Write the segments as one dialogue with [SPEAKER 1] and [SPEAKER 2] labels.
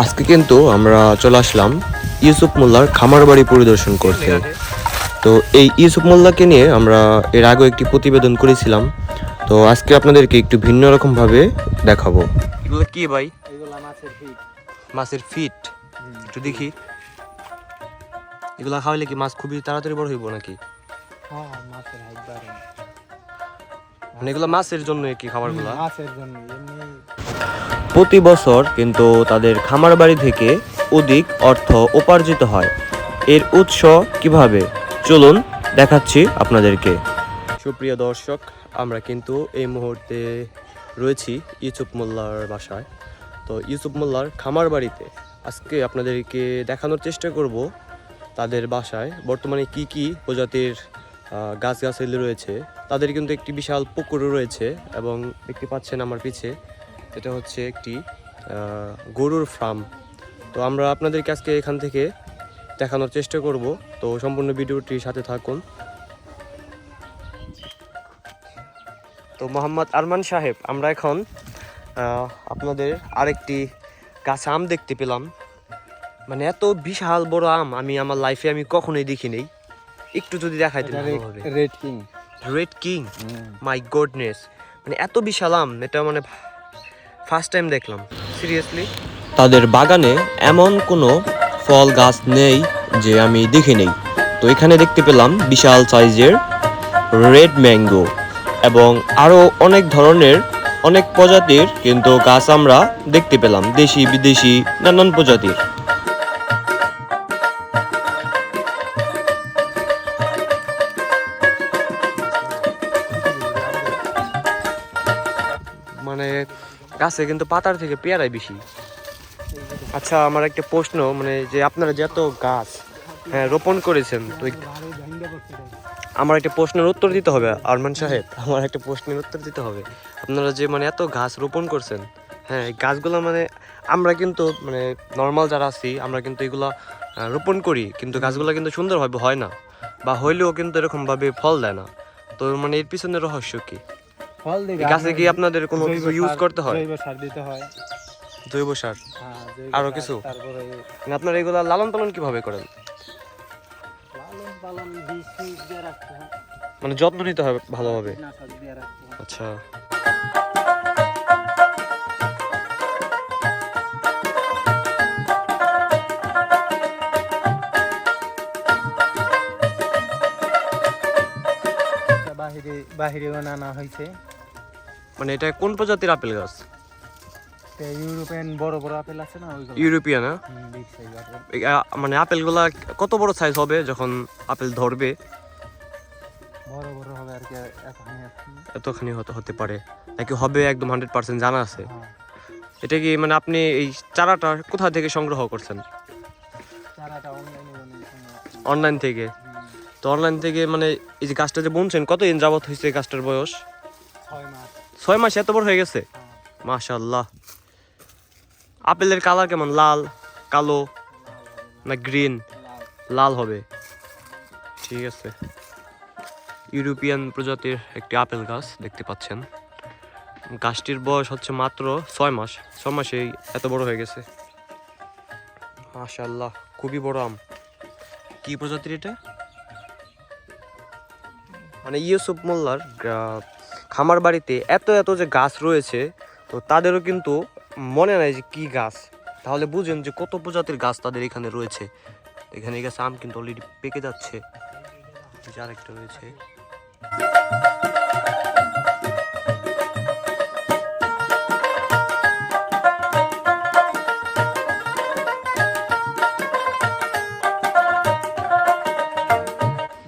[SPEAKER 1] আজকে কিন্তু আমরা চলে আসলাম ইউসুফ মোল্লার খামার বাড়ি পরিদর্শন করতে। তো এই ইউসুফ মোল্লাকে নিয়ে আমরা এর আগে একটি প্রতিবেদন করেছিলাম। তো আজকে আপনাদেরকে একটু ভিন্ন রকম ভাবে দেখাবো। এগুলো কি ভাই?
[SPEAKER 2] এগুলা মাছের ফিট।
[SPEAKER 1] মাছের ফিট। একটু দেখি। এগুলা খাওয়াইলে কি মাছ খুবই তাড়াতাড়ি বড় হইব নাকি?
[SPEAKER 2] হ্যাঁ, মাছের হাইট বাড়ে।
[SPEAKER 1] মানে এগুলো মাছের জন্য কি খাবারগুলা?
[SPEAKER 2] মাছের জন্য এমনি
[SPEAKER 1] প্রতি বছর কিন্তু তাদের খামার বাড়ি থেকে অধিক অর্থ উপার্জিত হয়। এর উৎস কিভাবে চলুন দেখাচ্ছি আপনাদেরকে। সুপ্রিয় দর্শক, আমরা কিন্তু এই মুহূর্তে রয়েছি ইউসুফ মোল্লার বাসায়। তো ইউসুফ মোল্লার খামার বাড়িতে আজকে আপনাদেরকে দেখানোর চেষ্টা করব তাদের বাসায় বর্তমানে কি কি প্রজাতির গাছগাছালি রয়েছে। তাদের কিন্তু একটি বিশাল পুকুরও রয়েছে এবং দেখতে পাচ্ছেন আমার পিছে এটা হচ্ছে একটি গরুর ফার্ম। তো আমরা আপনাদেরকে আজকে এখান থেকে দেখানোর চেষ্টা করব। তো সম্পূর্ণ ভিডিওটির সাথে থাকুন। তো মোহাম্মদ আরমান সাহেব, আমরা এখন আপনাদের আরেকটি গাছ আম দেখতে পেলাম। মানে এত বিশাল বড় আম আমি আমার লাইফে আমি কখনোই দেখি নাই। একটু যদি দেখাইতেন ভালো হবে।
[SPEAKER 2] Red king.
[SPEAKER 1] রেড কিং, মাই গডনেস, মানে এত বিশাল আম, এটা মানে ফার্স্ট টাইম দেখলাম সিরিয়াসলি। তাদের বাগানে এমন কোনো ফল গাছ নেই যে আমি দেখি নেই। তো এখানে দেখতে পেলাম বিশাল সাইজের রেড ম্যাঙ্গো এবং আরও অনেক ধরনের অনেক প্রজাতির কিন্তু গাছ আমরা দেখতে পেলাম, দেশি বিদেশি নানান প্রজাতির। মানে গাছে কিন্তু পাতার থেকে পেয়ারাই বেশি। আচ্ছা, আমার একটা প্রশ্ন, মানে যে আপনারা যে এত গাছ রোপণ করেছেন, তো আমার একটা প্রশ্নের উত্তর দিতে হবে আরমান সাহেব, আমার একটা প্রশ্নের উত্তর দিতে হবে। আপনারা যে মানে এত গাছ রোপণ করছেন, হ্যাঁ, এই গাছগুলো মানে আমরা কিন্তু মানে নর্মাল যারা আছি আমরা কিন্তু এগুলা রোপণ করি, কিন্তু গাছগুলো কিন্তু সুন্দরভাবে হয় না, বা হইলেও কিন্তু এরকমভাবে ফল দেয় না। তো মানে এর পিছনে রহস্য কি?
[SPEAKER 2] ফল দিকে
[SPEAKER 1] গাছে কি আপনাদের কোনো কিছু ইউজ করতে হয়?
[SPEAKER 2] জৈব সার দিতে হয়।
[SPEAKER 1] জৈব সার,
[SPEAKER 2] হ্যাঁ,
[SPEAKER 1] আরো কিছু?
[SPEAKER 2] তারপরে
[SPEAKER 1] মানে আপনারা এগুলা লালন পালন কিভাবে করেন?
[SPEAKER 2] লালন পালন বীজ দিয়ে রাখতে হয়,
[SPEAKER 1] মানে যত্ন নিতে হবে ভালোভাবে।
[SPEAKER 2] কীটনাশক দিয়ে রাখতে হয়।
[SPEAKER 1] আচ্ছা,
[SPEAKER 2] বাহিরেও আনা হয়েছে।
[SPEAKER 1] মানে এটা কোন প্রজাতির আপেল গাছ?
[SPEAKER 2] ইউরোপিয়ান বড় বড় আপেল আছে না, ওইগুলো।
[SPEAKER 1] ইউরোপিয়ান?
[SPEAKER 2] Big size apple.
[SPEAKER 1] মানে আপেলগুলা কত বড় সাইজ হবে যখন আপেল ধরবে?
[SPEAKER 2] বড় বড় হবে আর কি,
[SPEAKER 1] এতখানি হতে পারে নাকি হবে একদম 100% জানা আছে?
[SPEAKER 2] হ্যাঁ।
[SPEAKER 1] এটা কি মানে আপনি এই চারাটা কোথা থেকে সংগ্রহ করছেন?
[SPEAKER 2] চারাটা
[SPEAKER 1] অনলাইন থেকে? তো অনলাইন থেকে মানে এই যে গাছটা যে বুনছেন কতদিন যাবত হয়েছে গাছটার বয়স?
[SPEAKER 2] 6 মাস।
[SPEAKER 1] 6 মাস এত বড় হয়ে গেছে? মাশাআল্লাহ। আপেলের কালার কেমন, লাল, কালো না গ্রিন? লাল হবে, ঠিক আছে। ইউরোপিয়ান প্রজাতির একটি আপেল গাছ দেখতে পাচ্ছেন। গাছটির বয়স হচ্ছে মাত্র 6 মাস। 6 মাসেই এত বড় হয়ে গেছে, মাশাআল্লাহ। খুবই বড় আম। কি প্রজাতির এটা? মানে ইউসুফ মোল্লার খামার বাড়িতে এত এত যে গাছ রয়েছে, তো তাদেরও কিন্তু মনে নাই যে কি গাছ। তাহলে বুঝেন যে কত প্রজাতির গাছ তাদের এখানে রয়েছে। এখানে এই গাছ আম কিন্তু অলরেডি পেকে যাচ্ছে। আরেকটা রয়েছে।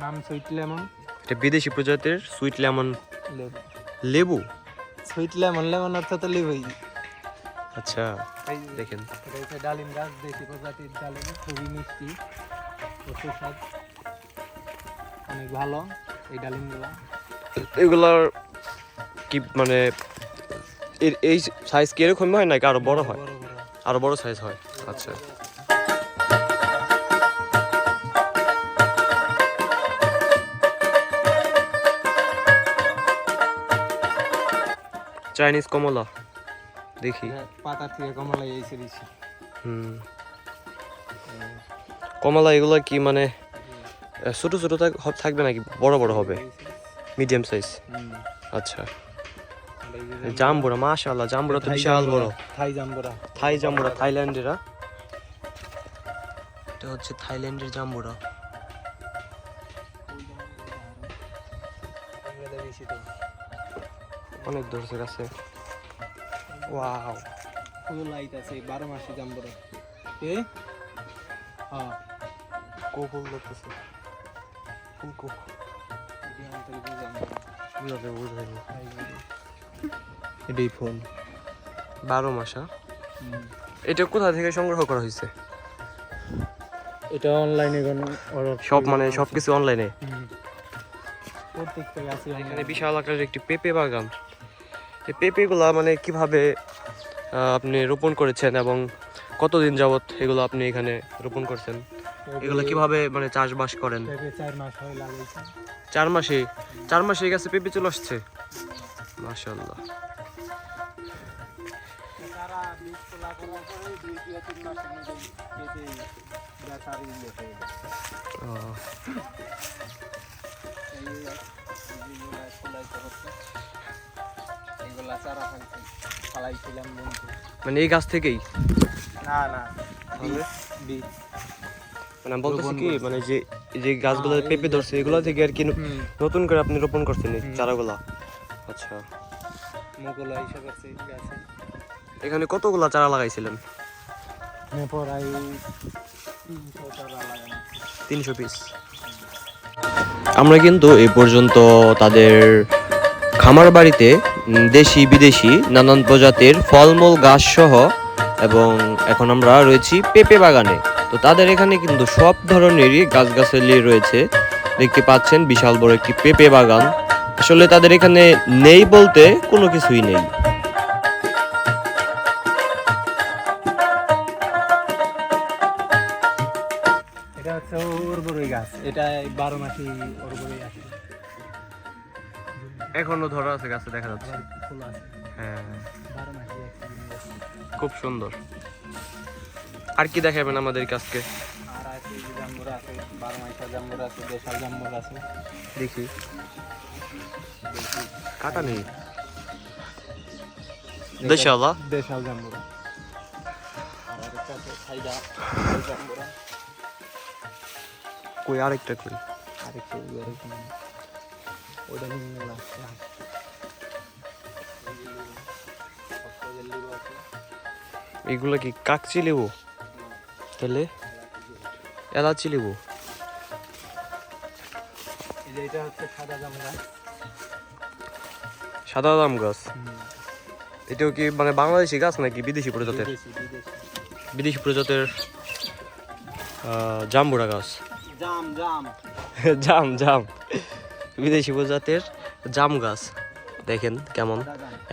[SPEAKER 2] নাম সুইট লেমন।
[SPEAKER 1] এটা বিদেশি প্রজাতির সুইট লেমন লেবু।
[SPEAKER 2] সুইট লেমন, লেমন অর্থাৎ লেবুই।
[SPEAKER 1] আচ্ছা, দেখেন
[SPEAKER 2] এটা হচ্ছে ডালিম গাছ, দেশি প্রজাতির ডালিম, খুবই মিষ্টি ও সুস্বাদ, অনেক ভালো এই ডালিমগুলো।
[SPEAKER 1] এগুলার কি মানে এই সাইজ কি এরকম হয় নাকি আরো বড় হয়? আরো বড় সাইজ হয়। আচ্ছা, চাইনিজ কমলা দেখি।
[SPEAKER 2] পাতা থেকে কমলা এসে দিচ্ছি।
[SPEAKER 1] কমলা এগুলো কি মানে ছোট ছোট থাকবে নাকি বড় বড় হবে? Medium size. আচ্ছা, জাম্বুরা, মাশাআল্লাহ, জাম্বুরা তো বিশাল বড়। থাই জাম্বুরা, থাইল্যান্ডের। এটা হচ্ছে থাইল্যান্ডের জাম্বুরা। অনেক ধরছে গাছে। ওয়াও,
[SPEAKER 2] ফুল লাইট আছে 12 মাসে জাম্বুরা।
[SPEAKER 1] ফুল ধরতেছে।
[SPEAKER 2] এটাই ফুল
[SPEAKER 1] 12 মাসা। এটা কোথা থেকে সংগ্রহ করা হয়েছে?
[SPEAKER 2] এটা অনলাইনে
[SPEAKER 1] সব মানে সবকিছু অনলাইনে।
[SPEAKER 2] প্রত্যেকটা গাছে
[SPEAKER 1] এখানে বিশাল আকারের একটি পেঁপে বাগান। এই পেঁপেগুলা মানে কিভাবে আপনি রোপণ করেছেন এবং কতদিন যাবত এগুলো আপনি এখানে রোপণ করছেন? এগুলো কিভাবে মানে চাষবাস করেন?
[SPEAKER 2] 4 মাস হয় লাগাইছি।
[SPEAKER 1] 4 মাসে গাছে পেঁপে চলে আসছে, মাশাআল্লাহ।
[SPEAKER 2] তারা বীজ তোলা করার পরে 2-3 মাসের মধ্যে পেঁপে গাছ আর ইয়ে হয়ে যায়। এইগুলা চারা ফালাইছিলাম বন্ধু।
[SPEAKER 1] মানে এই গাছ থেকেই?
[SPEAKER 2] না বীজ।
[SPEAKER 1] মানে আমি বলতেছি কি, মানে যে যে গাছগুলো পেঁপে ধরছে এগুলো থেকে আর কি নতুন করে আপনি রোপণ করছেন এই চারাগুলা? আচ্ছা,
[SPEAKER 2] মোগলা হিসাব আছে গাছে।
[SPEAKER 1] এখানে কতগুলা চারা লাগাইছিলেন?
[SPEAKER 2] প্রায় 300 চারা লাগানো।
[SPEAKER 1] 300 পিস। আমরা কিন্তু এই পর্যন্ত তাদের খামার বাড়িতে দেশি বিদেশি নানান প্রজাতির ফলমূল গাছ সহ, এবং এখন আমরা রয়েছি পেঁপে বাগানে। তো তাদের এখানে কিন্তু সব ধরনেরই গাছগাছালি রয়েছে। দেখতে পাচ্ছেন বিশাল বড় একটি পেঁপে বাগান। আসলে তাদের এখানে নেই বলতে কোনো কিছুই নেই।
[SPEAKER 2] এটা হচ্ছে অরবরই গাছ। এটা 12 মাসই অরবরই আছে।
[SPEAKER 1] এখনো ধরা আছে গাছে, দেখা যাচ্ছে।
[SPEAKER 2] ফুল আছে।
[SPEAKER 1] হ্যাঁ,
[SPEAKER 2] 12 মাসই আছে।
[SPEAKER 1] খুব সুন্দর। আর কি দেখাবেন আমাদের কাছকে?
[SPEAKER 2] আর আছে জাম্বুরা আছে, 12 মাসের জাম্বুরা আছে, দেশাল জাম্বুরা আছে।
[SPEAKER 1] দেখি, কাটা নেই।
[SPEAKER 2] দেশাল জাম্বুরা। আর আরেকটা আছে সাইডা জাম্বুরা।
[SPEAKER 1] কই আরেকটা কই?
[SPEAKER 2] আরেকটা এরকম ওটা নিয়ে লাগছে।
[SPEAKER 1] এগুলা কি কাকচি লেবু? তাহলে এলাচি লেবু।
[SPEAKER 2] এটা হচ্ছে সাদা জাম গাছ।
[SPEAKER 1] সাদা জাম গাছ। এটাও কি মানে বাংলাদেশি গাছ নাকি বিদেশি প্রজাতির? বিদেশি প্রজাতির জাম্বুরা গাছ। জাম জাম বিদেশি প্রজাতির জাম গাছ। দেখেন কেমন,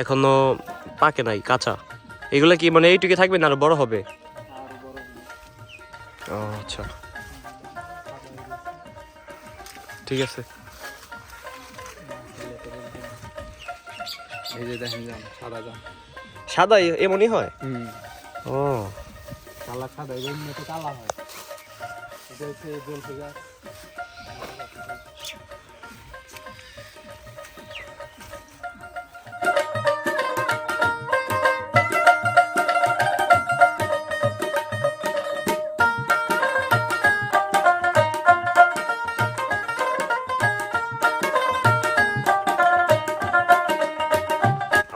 [SPEAKER 1] এখনো পাকে নাই, কাঁচা। এগুলা কি মানে এইটুকু থাকবে না আরো বড় হবে? আচ্ছা, ঠিক আছে।
[SPEAKER 2] এই যে দেখেন জাম, সাদা জাম।
[SPEAKER 1] সাদা এমনই হয়? ও,
[SPEAKER 2] কালা সাদা এমনি তো কালা হয়। এটা হচ্ছে জলফি গাছ।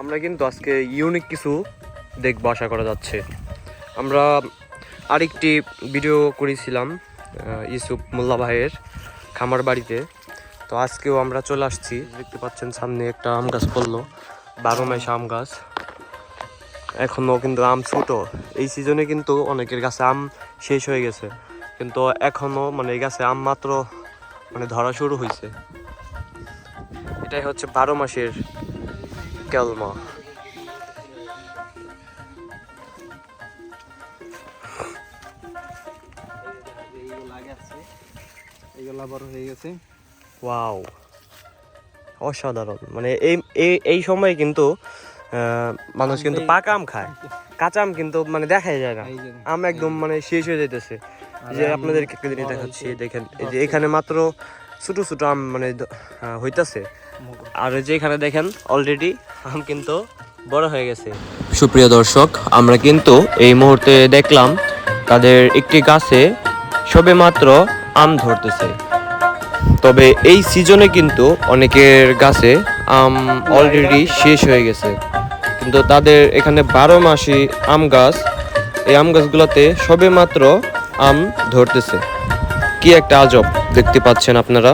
[SPEAKER 1] আমরা কিন্তু আজকে ইউনিক কিছু দেখবো আশা করা যাচ্ছে। আমরা আরেকটি ভিডিও করেছিলাম ইউসুফ মোল্লা ভাইয়ের খামার বাড়িতে। তো আজকেও আমরা চলে আসছি। দেখতে পাচ্ছেন সামনে একটা আম গাছ পড়লো, 12 মাস আম গাছ। এখনও কিন্তু আম ছোট। এই সিজনে কিন্তু অনেকের গাছে আম শেষ হয়ে গেছে, কিন্তু এখনও মানে এই গাছে আম মাত্র মানে ধরা শুরু হয়েছে। এটাই হচ্ছে 12 মাসের কেলমা।
[SPEAKER 2] এইগুলা বড় হয়ে গেছে।
[SPEAKER 1] ওয়াও, অসাধারণ। মানে এই সময় কিন্তু মানুষ কিন্তু পাকা আম খায়, কাঁচা আম কিন্তু মানে দেখাই যায় না।
[SPEAKER 2] এই যে
[SPEAKER 1] আম একদম মানে শেষ হয়ে যাইতেছে। যে আপনাদেরকে একটা জিনিস দেখাচ্ছি, দেখেন এই যে এখানে মাত্র ছোট ছোট আম মানে হইতাছে, আর এই যে এখানে দেখেন অলরেডি আম কিন্তু বড় হয়ে গেছে। সুপ্রিয় দর্শক, আমরা কিন্তু এই মুহূর্তে দেখলাম তাদের একটি গাছে সবে মাত্র আম ধরতেছে। তবে এই সিজনে কিন্তু অনেকের গাছে আম অলরেডি শেষ হয়ে গেছে, কিন্তু তাদের এখানে 12 মাসই আম গাছ। এই আম গাছগুলোতে সবে মাত্র আম ধরতেছে। কি একটা আজব দেখতে পাচ্ছেন আপনারা।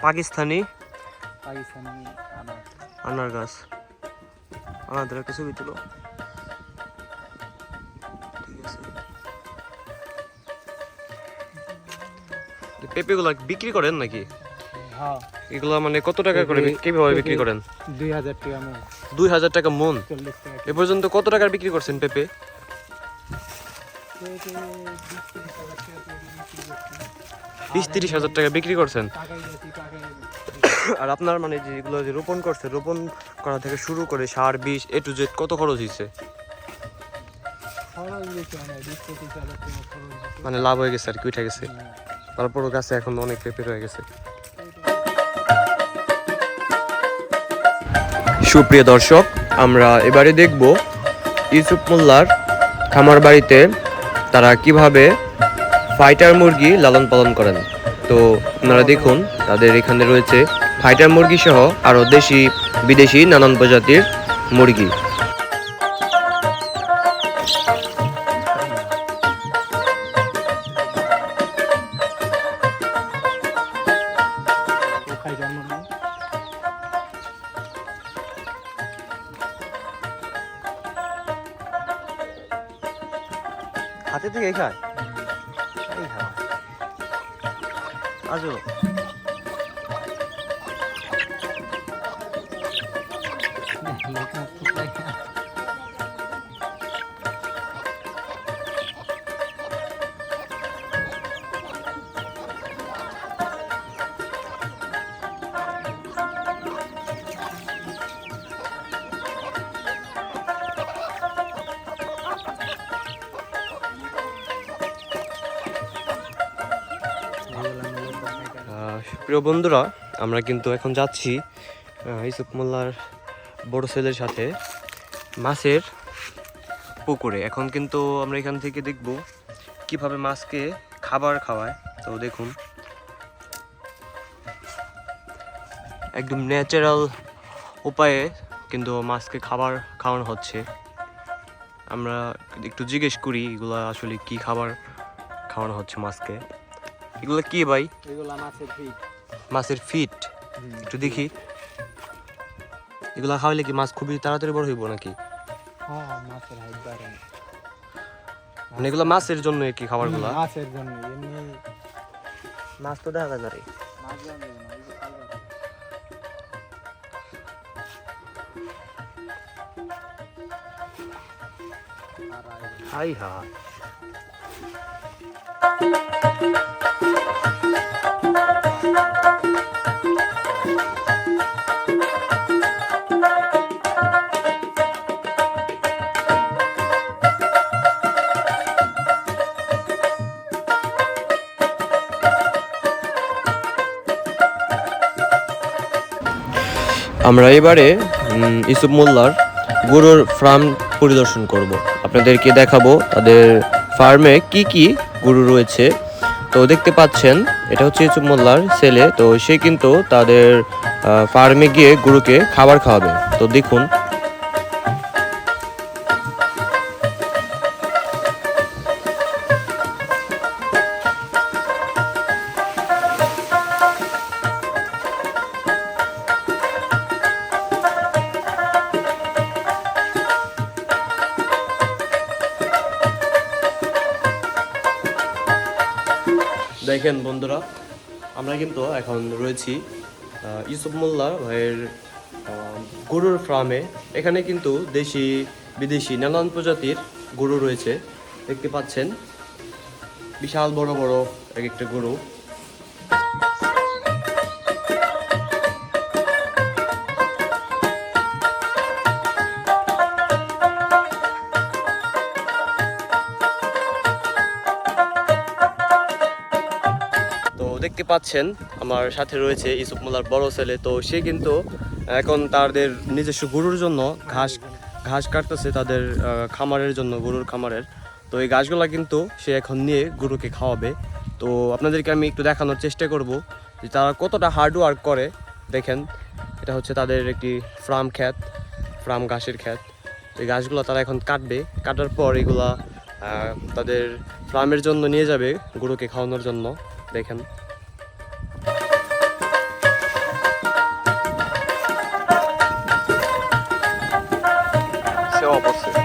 [SPEAKER 1] পাকিস্তানি আনার গাছ, আমাদের একটা ছবি তুলো। পেঁপেগুলো বিক্রি করেন নাকি?
[SPEAKER 2] হ্যাঁ,
[SPEAKER 1] এগুলা মানে কত টাকা করে কিভাবে বিক্রি করেন?
[SPEAKER 2] 2000 টাকা মন।
[SPEAKER 1] 2000 টাকা মন।
[SPEAKER 2] 40 টাকা।
[SPEAKER 1] এ পর্যন্ত কত টাকার বিক্রি করছেন পেঁপে?
[SPEAKER 2] পেঁপে 20-30 হাজার টাকা বিক্রি করছি।
[SPEAKER 1] 20-30 হাজার টাকা বিক্রি করছেন।
[SPEAKER 2] টাকাই বেশি, টাকাই
[SPEAKER 1] আর আপনার মানে যেগুলো যে রোপণ করছে, রোপণ করা থেকে শুরু করে সার বীজ A to Z কত খরচ হয়েছে?
[SPEAKER 2] খরচ বেশি হয় না, 20-25 হাজার টাকা খরচ হয়েছে।
[SPEAKER 1] মানে লাভ হয়ে গেছে আর কি, উঠে গেছে। তারপরও গাছে এখন অনেক পেঁপে রয়ে গেছে। সুপ্রিয় দর্শক, আমরা এবারে দেখব ইউসুফ মোল্লার খামার বাড়িতে তারা কিভাবে ফাইটার মুরগি লালন পালন করেন। তো আপনারা দেখুন, তাদের এখানে রয়েছে ফাইটার মুরগি সহ আরও দেশি বিদেশি নানান প্রজাতির মুরগি।
[SPEAKER 2] খাই জন্ম নেই।
[SPEAKER 1] হাতে থেকে খায়, এই খাওয়া আজও।
[SPEAKER 2] লোক না ফুটাই না।
[SPEAKER 1] প্রিয় বন্ধুরা, আমরা কিন্তু এখন যাচ্ছি ইউসুফ মোল্লার বড় ছেলের সাথে মাছের পুকুরে। এখন কিন্তু আমরা এখান থেকে দেখব কিভাবে মাছকে খাবার খাওয়ায়। তো দেখুন, একদম ন্যাচারাল উপায়ে কিন্তু মাছকে খাবার খাওয়ানো হচ্ছে। আমরা একটু জিজ্ঞেস করি এগুলা আসলে কি খাবার খাওয়ানো হচ্ছে মাছকে। এগুলো কি ভাই?
[SPEAKER 2] এগুলা মাছের ফিট।
[SPEAKER 1] মাছের ফিট। একটু দেখি, এগুলা খাওয়াইলে কি মাছ খুবই তাড়াতাড়ি বড় হইব নাকি?
[SPEAKER 2] হ্যাঁ, মাছের হাইট বাড়ে।
[SPEAKER 1] মানে এগুলা মাছের জন্য কি খাবারগুলা?
[SPEAKER 2] মাছের জন্য। এমনি
[SPEAKER 1] মাছ তো দেখা যায় না রে।
[SPEAKER 2] মাছ জানবে না, এই যে খাবার।
[SPEAKER 1] হাই হাই, আমরা এবারে ইউসুফ মোল্লার গরুর ফার্ম পরিদর্শন করব। আপনাদেরকে দেখাবো তাদের ফার্মে কি কি গরু রয়েছে। তো দেখতে পাচ্ছেন, এটা হচ্ছে ইউসুফ মোল্লার ছেলে। তো সে কিন্তু তাদের ফার্মে গিয়ে গরুকে খাবার খাওয়াবে। তো দেখুন, দেখেন বন্ধুরা, আমরা কিন্তু এখন রয়েছি ইউসুফ মোল্লা ভাইয়ের গরুর ফার্মে। এখানে কিন্তু দেশি বিদেশি নানান প্রজাতির গরু রয়েছে। দেখতে পাচ্ছেন বিশাল বড় বড় এক একটা গরু। দেখতে পাচ্ছেন আমার সাথে রয়েছে ইউসুফ মোল্লার বড় ছেলে। তো সে কিন্তু এখন তাদের নিজস্ব গরুর জন্য ঘাস কাটতেছে, তাদের খামারের জন্য, গরুর খামারের। তো এই ঘাসগুলো কিন্তু সে এখন নিয়ে গরুকে খাওয়াবে। তো আপনাদেরকে আমি একটু দেখানোর চেষ্টা করব যে তারা কতটা হার্ড ওয়ার্ক করে। দেখেন, এটা হচ্ছে তাদের একটি ফার্ম ঘাসের ক্ষেত। এই ঘাসগুলো তারা এখন কাটবে, কাটার পর এগুলা তাদের ফার্মের জন্য নিয়ে যাবে গরুকে খাওয়ানোর জন্য। দেখেন, সেবা করছে।